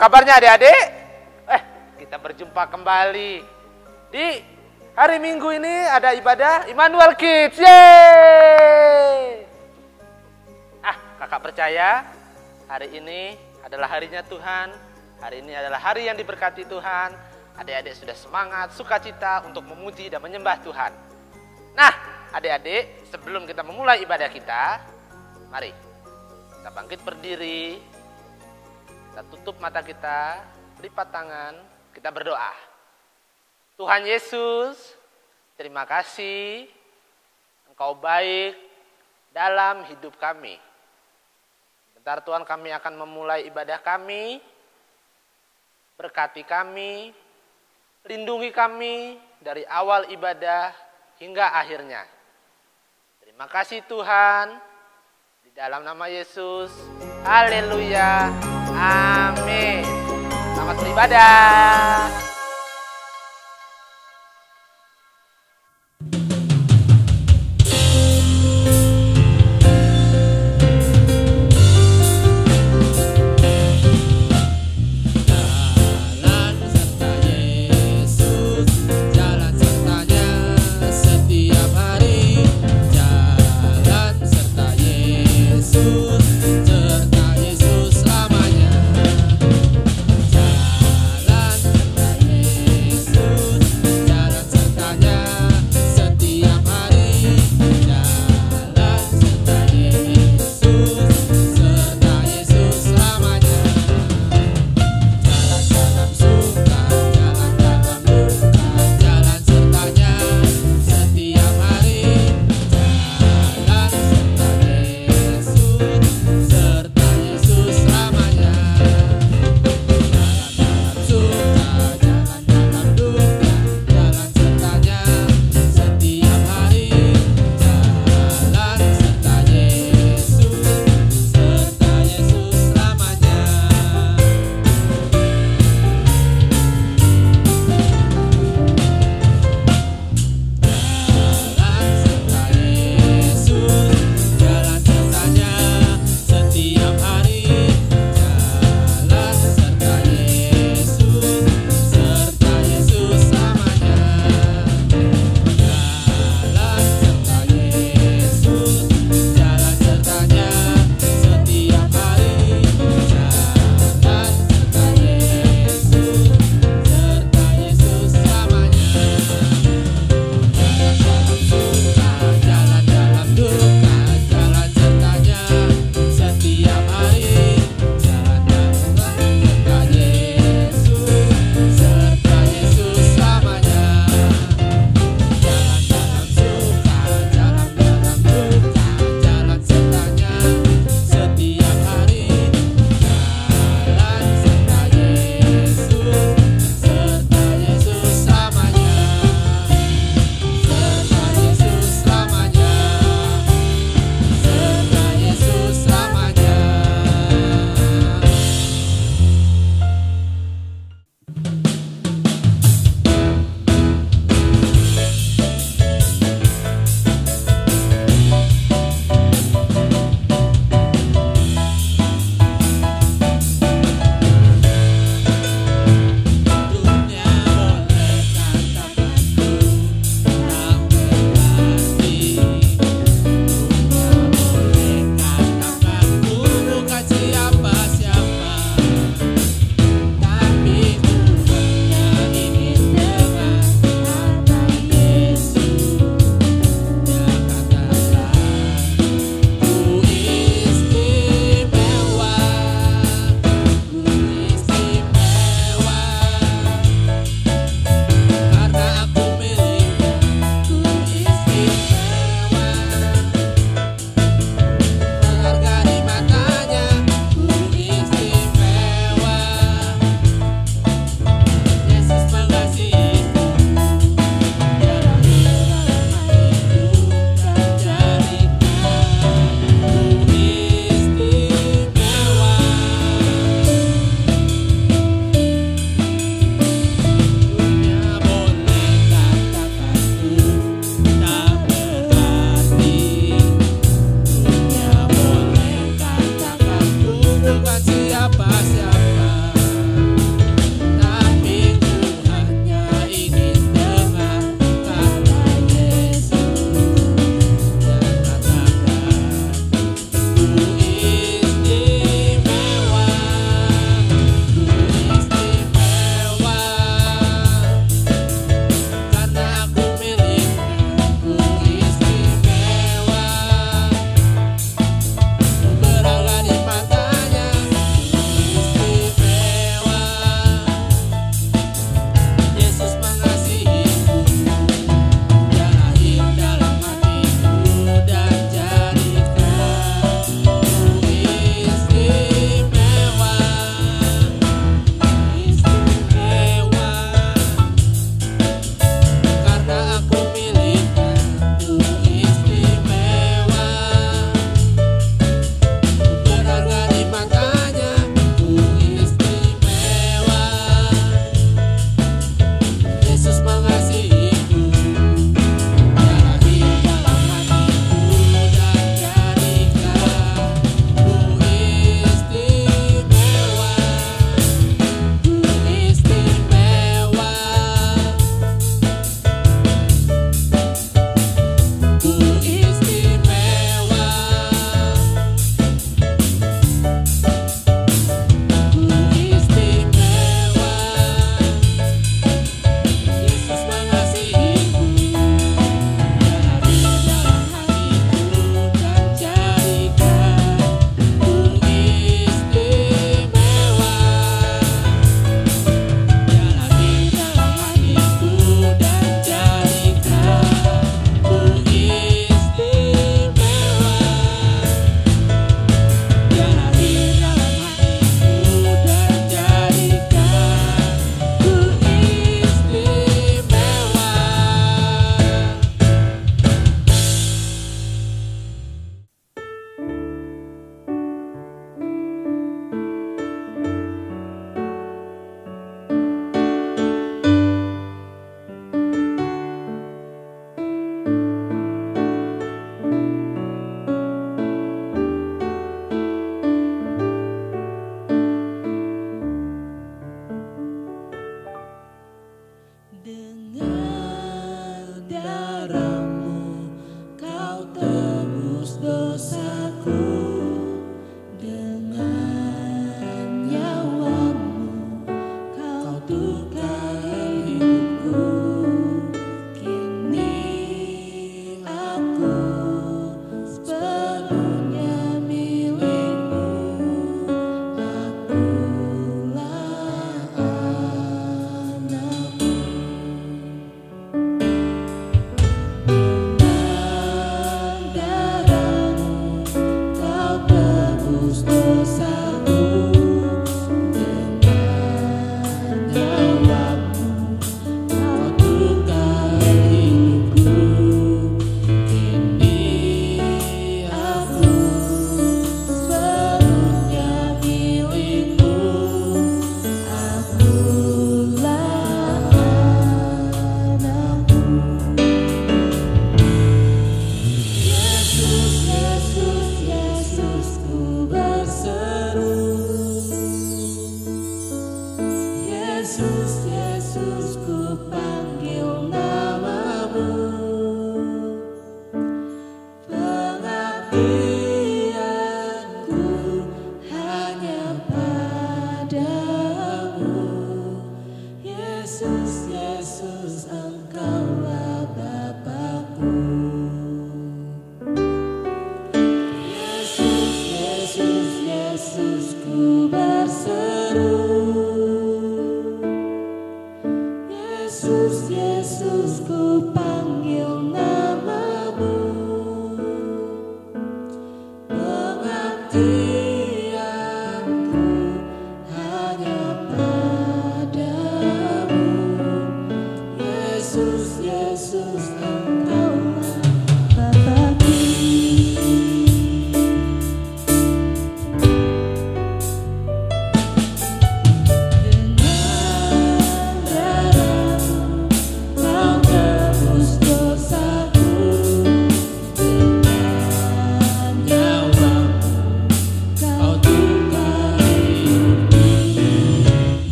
Kabarnya adik-adik? Kita berjumpa kembali di hari Minggu ini ada ibadah Immanuel Kids. Yeay! Kakak percaya hari ini adalah harinya Tuhan. Hari ini adalah hari yang diberkati Tuhan. Adik-adik sudah semangat, sukacita untuk memuji dan menyembah Tuhan. Nah, adik-adik, sebelum kita memulai ibadah kita, mari kita bangkit berdiri. Kita tutup mata kita, lipat tangan, kita berdoa. Tuhan Yesus, terima kasih Engkau baik dalam hidup kami. Bentar Tuhan, kami akan memulai ibadah kami. Berkati kami, lindungi kami dari awal ibadah hingga akhirnya. Terima kasih Tuhan, di dalam nama Yesus, haleluya. Amin. Selamat beribadah. Jalan serta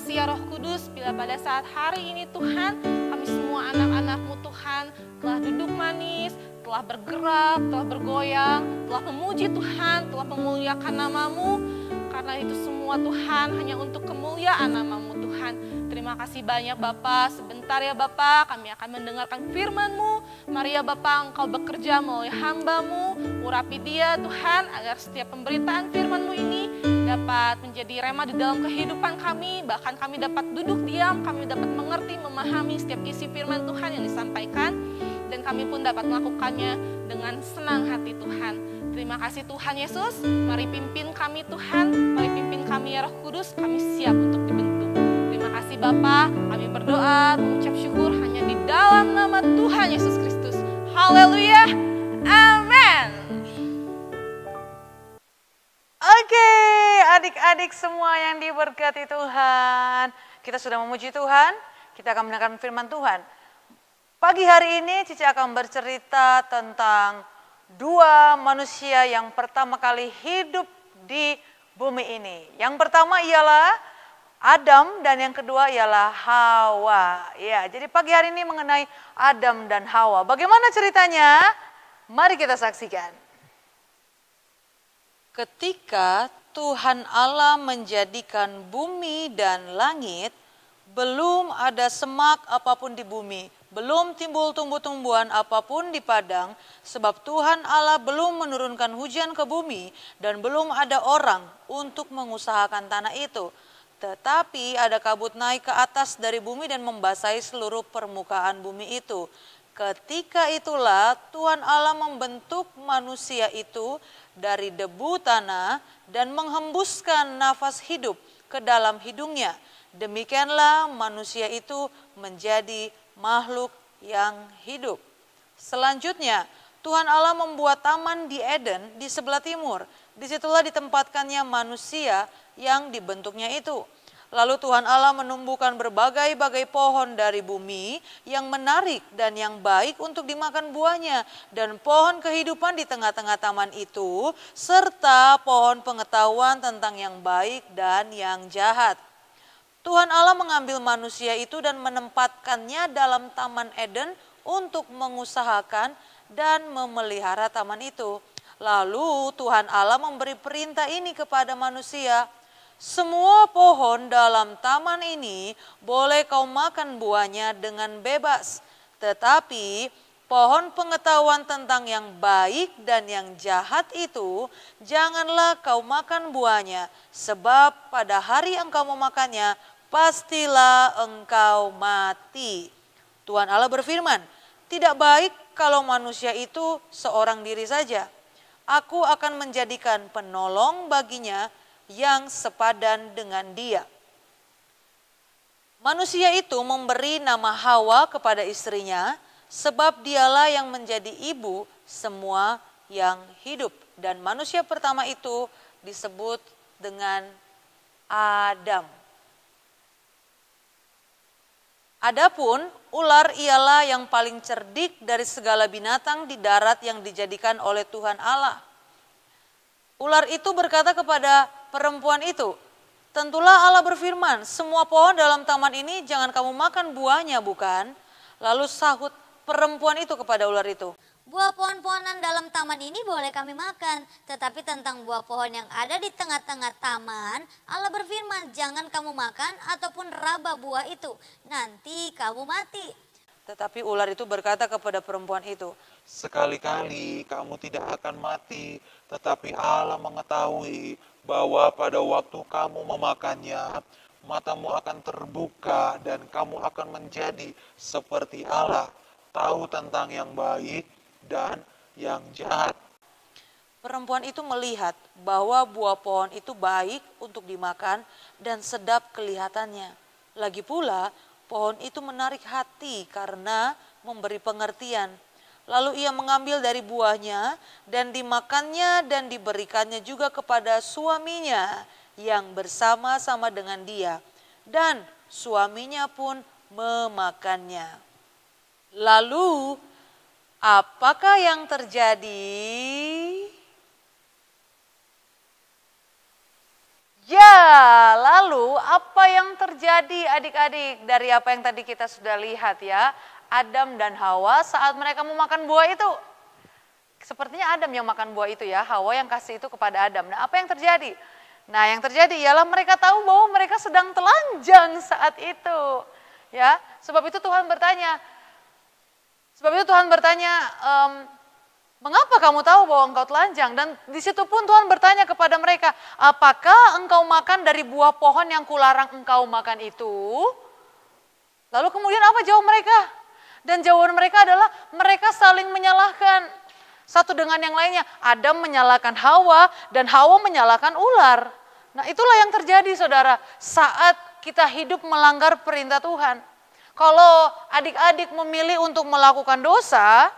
kasih ya Roh Kudus, bila pada saat hari ini Tuhan, kami semua anak-anak-Mu Tuhan telah duduk manis, telah bergerak, telah bergoyang, telah memuji Tuhan, telah memuliakan nama-Mu. Karena itu semua Tuhan hanya untuk kemuliaan nama-Mu Tuhan. Terima kasih banyak Bapa. Sebentar ya Bapa, kami akan mendengarkan firman-Mu. Mari ya Bapa, Engkau bekerja melalui hamba-Mu. Urapi dia Tuhan, agar setiap pemberitaan firman-Mu ini dapat menjadi rema di dalam kehidupan kami. Bahkan kami dapat duduk diam, kami dapat mengerti, memahami setiap isi firman Tuhan yang disampaikan. Dan kami pun dapat melakukannya dengan senang hati Tuhan. Terima kasih Tuhan Yesus, mari pimpin kami Tuhan, mari pimpin kami ya Roh Kudus, kami siap untuk dibentuk. Terima kasih Bapa, kami berdoa, mengucap syukur hanya di dalam nama Tuhan Yesus Kristus. Haleluya, amin. Oke, adik-adik semua yang diberkati Tuhan, kita sudah memuji Tuhan, kita akan mendengarkan firman Tuhan. Pagi hari ini Cici akan bercerita tentang dua manusia yang pertama kali hidup di bumi ini. Yang pertama ialah Adam dan yang kedua ialah Hawa. Ya, jadi pagi hari ini mengenai Adam dan Hawa. Bagaimana ceritanya? Mari kita saksikan. Ketika Tuhan Allah menjadikan bumi dan langit, belum ada semak apapun di bumi, belum timbul tumbuh-tumbuhan apapun di padang, sebab Tuhan Allah belum menurunkan hujan ke bumi dan belum ada orang untuk mengusahakan tanah itu. Tetapi ada kabut naik ke atas dari bumi dan membasahi seluruh permukaan bumi itu. Ketika itulah Tuhan Allah membentuk manusia itu dari debu tanah dan menghembuskan nafas hidup ke dalam hidungnya. Demikianlah manusia itu menjadi makhluk yang hidup. Selanjutnya, Tuhan Allah membuat taman di Eden di sebelah timur. Disitulah ditempatkannya manusia yang dibentuknya itu. Lalu Tuhan Allah menumbuhkan berbagai-bagai pohon dari bumi yang menarik dan yang baik untuk dimakan buahnya. Dan pohon kehidupan di tengah-tengah taman itu, serta pohon pengetahuan tentang yang baik dan yang jahat. Tuhan Allah mengambil manusia itu dan menempatkannya dalam Taman Eden untuk mengusahakan dan memelihara taman itu. Lalu Tuhan Allah memberi perintah ini kepada manusia. Semua pohon dalam taman ini boleh kau makan buahnya dengan bebas. Tetapi pohon pengetahuan tentang yang baik dan yang jahat itu janganlah kau makan buahnya. Sebab pada hari engkau memakannya, pastilah engkau mati. Tuhan Allah berfirman, tidak baik kalau manusia itu seorang diri saja. Aku akan menjadikan penolong baginya yang sepadan dengan dia. Manusia itu memberi nama Hawa kepada istrinya, sebab dialah yang menjadi ibu semua yang hidup. Dan manusia pertama itu disebut dengan Adam. Adapun ular ialah yang paling cerdik dari segala binatang di darat yang dijadikan oleh Tuhan Allah. Ular itu berkata kepada perempuan itu, tentulah Allah berfirman, semua pohon dalam taman ini jangan kamu makan buahnya, bukan? Lalu sahut perempuan itu kepada ular itu, buah pohon-pohonan dalam taman ini boleh kami makan, tetapi tentang buah pohon yang ada di tengah-tengah taman, Allah berfirman, jangan kamu makan ataupun raba buah itu, nanti kamu mati. Tetapi ular itu berkata kepada perempuan itu, sekali-kali kamu tidak akan mati, tetapi Allah mengetahui bahwa pada waktu kamu memakannya, matamu akan terbuka dan kamu akan menjadi seperti Allah, tahu tentang yang baik dan yang jahat. Perempuan itu melihat bahwa buah pohon itu baik untuk dimakan dan sedap kelihatannya. Lagi pula pohon itu menarik hati karena memberi pengertian. Lalu ia mengambil dari buahnya dan dimakannya dan diberikannya juga kepada suaminya yang bersama-sama dengan dia. Dan suaminya pun memakannya. Lalu apakah yang terjadi? Ya, lalu apa yang terjadi adik-adik dari apa yang tadi kita sudah lihat ya? Adam dan Hawa saat mereka memakan buah itu. Sepertinya Adam yang makan buah itu ya, Hawa yang kasih itu kepada Adam. Nah, apa yang terjadi? Nah, yang terjadi ialah mereka tahu bahwa mereka sedang telanjang saat itu. Ya, sebab itu Tuhan bertanya, mengapa kamu tahu bahwa engkau telanjang? Dan di situ pun Tuhan bertanya kepada mereka, apakah engkau makan dari buah pohon yang kularang engkau makan itu? Lalu kemudian apa jawab mereka? Dan jawaban mereka adalah mereka saling menyalahkan satu dengan yang lainnya. Adam menyalahkan Hawa dan Hawa menyalahkan ular. Nah, itulah yang terjadi saudara saat kita hidup melanggar perintah Tuhan. Kalau adik-adik memilih untuk melakukan dosa,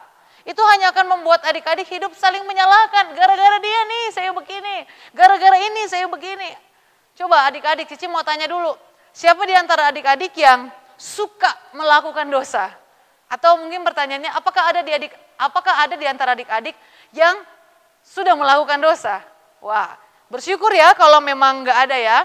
itu hanya akan membuat adik-adik hidup saling menyalahkan. Gara-gara dia nih saya begini, gara-gara ini saya begini. Coba adik-adik, Cici mau tanya dulu, siapa di antara adik-adik yang suka melakukan dosa? Atau mungkin pertanyaannya, apakah ada di antara adik-adik yang sudah melakukan dosa? Wah, bersyukur ya kalau memang nggak ada ya.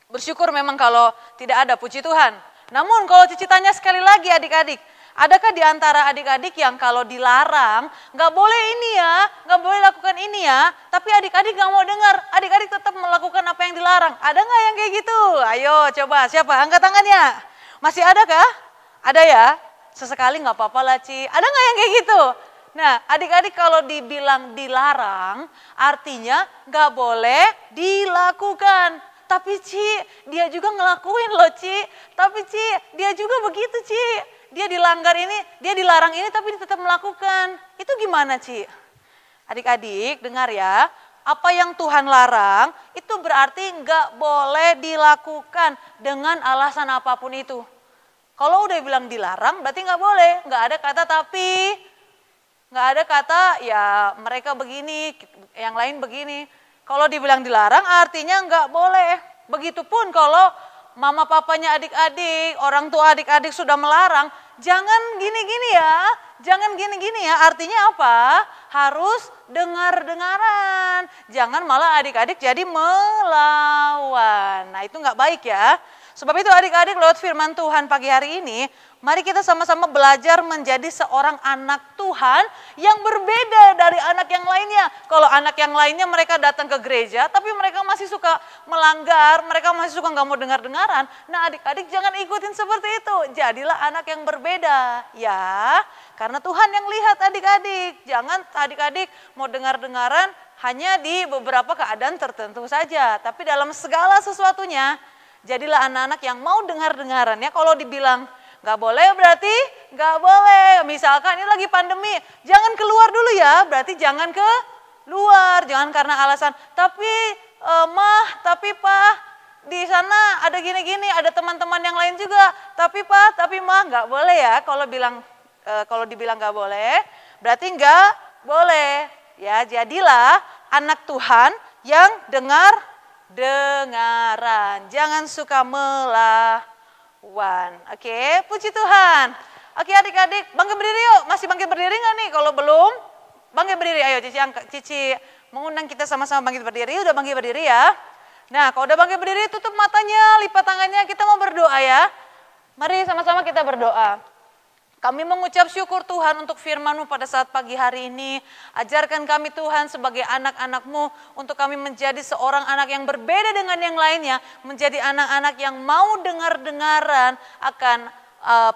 Bersyukur memang kalau tidak ada, puji Tuhan. Namun kalau Cici tanya sekali lagi adik-adik, Adakah di antara adik-adik yang kalau dilarang, nggak boleh ini ya, nggak boleh lakukan ini ya, tapi adik-adik nggak mau dengar, adik-adik tetap melakukan apa yang dilarang. Ada nggak yang kayak gitu? Ayo coba, siapa? Angkat tangannya. Masih ada kah? Ada ya? Sesekali nggak apa-apa lah Ci. Ada nggak yang kayak gitu? Nah adik-adik kalau dibilang dilarang, artinya nggak boleh dilakukan. Tapi Ci, dia juga ngelakuin loh Ci. Tapi Ci, dia juga begitu Ci. Dia dilanggar ini, dia dilarang ini tapi dia tetap melakukan. Itu gimana Ci? Adik-adik dengar ya, apa yang Tuhan larang itu berarti nggak boleh dilakukan dengan alasan apapun itu. Kalau udah bilang dilarang berarti nggak boleh, nggak ada kata tapi, nggak ada kata ya mereka begini, yang lain begini. Kalau dibilang dilarang artinya nggak boleh. Begitupun kalau mama papanya adik-adik, orang tua adik-adik sudah melarang, jangan gini-gini ya, jangan gini-gini ya. Artinya apa? Harus dengar-dengaran. Jangan malah adik-adik jadi melawan. Nah itu nggak baik ya. Sebab itu adik-adik lewat firman Tuhan pagi hari ini, mari kita sama-sama belajar menjadi seorang anak Tuhan yang berbeda dari anak yang lainnya. Kalau anak yang lainnya mereka datang ke gereja, tapi mereka masih suka melanggar, mereka masih suka nggak mau dengar-dengaran. Nah adik-adik jangan ikutin seperti itu, jadilah anak yang berbeda. Ya, karena Tuhan yang lihat adik-adik. Jangan adik-adik mau dengar-dengaran hanya di beberapa keadaan tertentu saja. Tapi dalam segala sesuatunya, jadilah anak-anak yang mau dengar-dengaran ya. Kalau dibilang nggak boleh berarti nggak boleh. Misalkan ini lagi pandemi, jangan keluar dulu ya. Berarti jangan keluar, jangan karena alasan. Tapi mah, tapi pak, di sana ada gini-gini, ada teman-teman yang lain juga. Tapi pak, tapi mah nggak boleh ya. Kalau dibilang nggak boleh, berarti nggak boleh. Ya jadilah anak Tuhan yang dengaran, jangan suka melawan. Oke, puji Tuhan. Oke adik-adik, bangkit berdiri yuk. Masih bangkit berdiri nggak nih? Kalau belum, bangkit berdiri. Ayo Cici mengundang kita sama-sama bangkit berdiri. Udah bangkit berdiri ya. Nah kalau udah bangkit berdiri, tutup matanya, lipat tangannya. Kita mau berdoa ya. Mari sama-sama kita berdoa. Kami mengucap syukur Tuhan untuk firman-Mu pada saat pagi hari ini. Ajarkan kami Tuhan sebagai anak-anak-Mu untuk kami menjadi seorang anak yang berbeda dengan yang lainnya. Menjadi anak-anak yang mau dengar-dengaran akan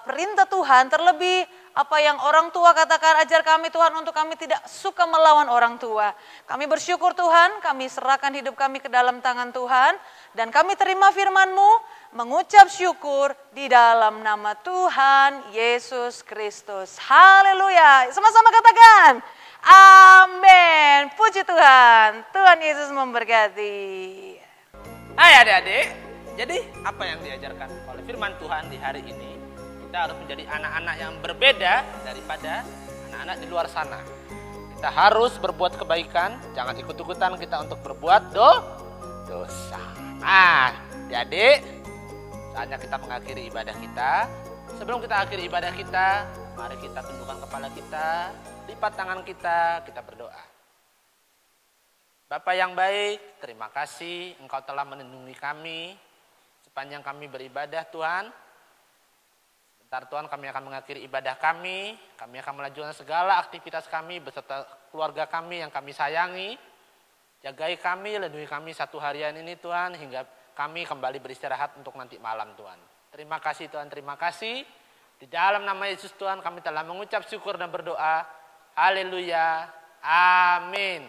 perintah Tuhan. Terlebih apa yang orang tua katakan, ajar kami Tuhan untuk kami tidak suka melawan orang tua. Kami bersyukur Tuhan, kami serahkan hidup kami ke dalam tangan Tuhan. Dan kami terima firman-Mu, mengucap syukur di dalam nama Tuhan Yesus Kristus. Haleluya. Sama-sama katakan. Amin. Puji Tuhan. Tuhan Yesus memberkati. Hai adik-adik. Jadi apa yang diajarkan oleh firman Tuhan di hari ini? Kita harus menjadi anak-anak yang berbeda daripada anak-anak di luar sana. Kita harus berbuat kebaikan. Jangan ikut-ikutan kita untuk berbuat dosa. Nah adik-adik, saatnya kita mengakhiri ibadah kita. Sebelum kita akhiri ibadah kita, mari kita tundukkan kepala kita, lipat tangan kita berdoa. Bapa yang baik, terima kasih Engkau telah melindungi kami sepanjang kami beribadah Tuhan. Sebentar Tuhan kami akan mengakhiri ibadah kami akan melanjutkan segala aktivitas kami beserta keluarga kami yang kami sayangi. Jagai kami, lindungi kami satu harian ini Tuhan, hingga kami kembali beristirahat untuk nanti malam Tuhan. Terima kasih Tuhan, terima kasih. Di dalam nama Yesus Tuhan kami telah mengucap syukur dan berdoa. Haleluya, amin.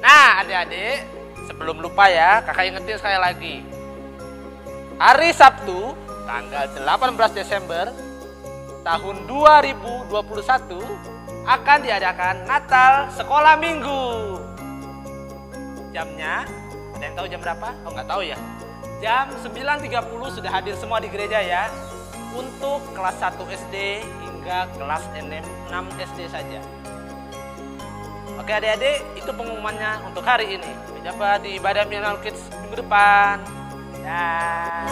Nah adik-adik, sebelum lupa ya, kakak ingetin sekali lagi. Hari Sabtu, tanggal 18 Desember tahun 2021 akan diadakan Natal Sekolah Minggu. Jamnya, ada yang tahu jam berapa? Oh nggak tahu ya. Jam 9.30 sudah hadir semua di gereja ya. Untuk kelas 1 SD hingga kelas 6 SD saja. Oke adik-adik, itu pengumumannya untuk hari ini. Sampai jumpa di ibadah Millennial Kids minggu depan. Dah.